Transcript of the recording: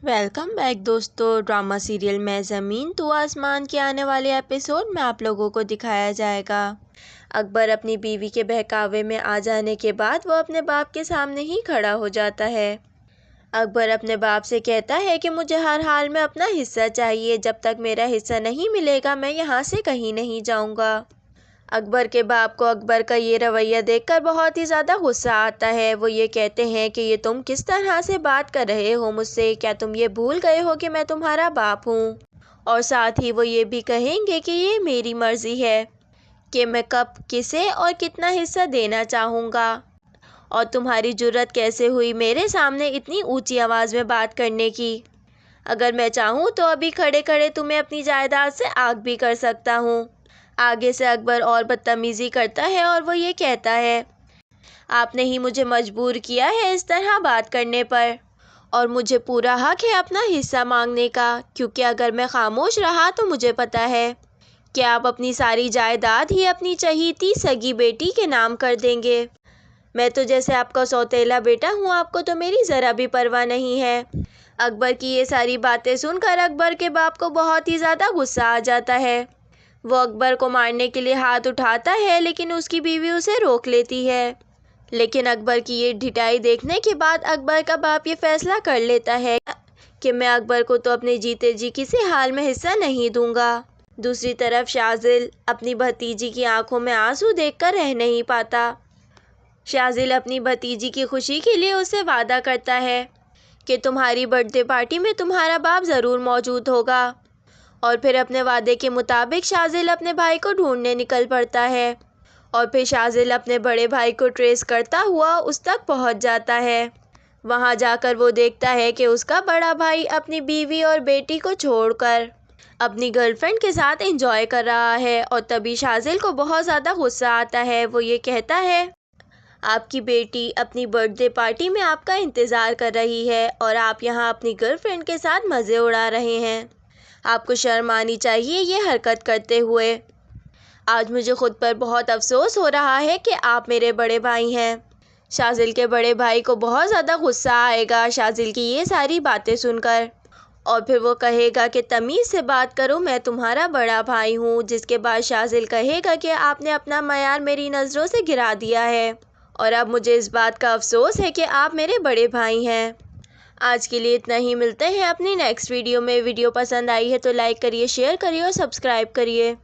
Welcome back दोस्तों। Drama serial मैं ज़मीन तो आसमान के आने वाले एपिसोड में आप लोगों को दिखाया जाएगा। अकबर अपनी बीवी के बहकावे में आ जाने के बाद वो अपने बाप के सामने ही खड़ा हो जाता है। अकबर अपने बाप से कहता है कि मुझे हर हाल में अपना हिस्सा चाहिए, जब तक मेरा हिस्सा नहीं मिलेगा मैं यहाँ से कहीं नहीं जाऊँगा। अकबर के बाप को अकबर का ये रवैया देखकर बहुत ही ज़्यादा गुस्सा आता है। वो ये कहते हैं कि ये तुम किस तरह से बात कर रहे हो मुझसे, क्या तुम ये भूल गए हो कि मैं तुम्हारा बाप हूँ। और साथ ही वो ये भी कहेंगे कि ये मेरी मर्ज़ी है कि मैं कब किसे और कितना हिस्सा देना चाहूँगा, और तुम्हारी जुर्रत कैसे हुई मेरे सामने इतनी ऊंची आवाज़ में बात करने की। अगर मैं चाहूँ तो अभी खड़े खड़े तुम्हें अपनी जायदाद से आग भी कर सकता हूँ। आगे से अकबर और बदतमीज़ी करता है और वो ये कहता है, आपने ही मुझे मजबूर किया है इस तरह बात करने पर, और मुझे पूरा हक है अपना हिस्सा मांगने का, क्योंकि अगर मैं खामोश रहा तो मुझे पता है कि आप अपनी सारी जायदाद ही अपनी चहीती सगी बेटी के नाम कर देंगे। मैं तो जैसे आपका सौतेला बेटा हूँ, आपको तो मेरी ज़रा भी परवाह नहीं है। अकबर की ये सारी बातें सुनकर अकबर के बाप को बहुत ही ज़्यादा गुस्सा आ जाता है। वो अकबर को मारने के लिए हाथ उठाता है, लेकिन उसकी बीवी उसे रोक लेती है। लेकिन अकबर की ये ढिठाई देखने के बाद अकबर का बाप ये फैसला कर लेता है कि मैं अकबर को तो अपने जीते जी किसी हाल में हिस्सा नहीं दूंगा। दूसरी तरफ शाजिल अपनी भतीजी की आंखों में आंसू देखकर रह नहीं पाता। शाजिल अपनी भतीजी की खुशी के लिए उससे वादा करता है कि तुम्हारी बर्थडे पार्टी में तुम्हारा बाप ज़रूर मौजूद होगा। और फिर अपने वादे के मुताबिक शाजिल अपने भाई को ढूंढने निकल पड़ता है, और फिर शाजिल अपने बड़े भाई को ट्रेस करता हुआ उस तक पहुंच जाता है। वहां जाकर वो देखता है कि उसका बड़ा भाई अपनी बीवी और बेटी को छोड़कर अपनी गर्लफ्रेंड के साथ एंजॉय कर रहा है। और तभी शाजिल को बहुत ज़्यादा गुस्सा आता है। वो ये कहता है, आपकी बेटी अपनी बर्थडे पार्टी में आपका इंतज़ार कर रही है और आप यहाँ अपनी गर्लफ्रेंड के साथ मज़े उड़ा रहे हैं। आपको शर्म आनी चाहिए ये हरकत करते हुए। आज मुझे खुद पर बहुत अफसोस हो रहा है कि आप मेरे बड़े भाई हैं। शाजिल के बड़े भाई को बहुत ज़्यादा गुस्सा आएगा शाजिल की ये सारी बातें सुनकर, और फिर वो कहेगा कि तमीज़ से बात करो, मैं तुम्हारा बड़ा भाई हूँ। जिसके बाद शाजिल कहेगा कि आपने अपना मयार मेरी नज़रों से गिरा दिया है, और अब मुझे इस बात का अफसोस है कि आप मेरे बड़े भाई हैं। आज के लिए इतना ही, मिलते हैं अपनी नेक्स्ट वीडियो में। वीडियो पसंद आई है तो लाइक करिए, शेयर करिए और सब्सक्राइब करिए।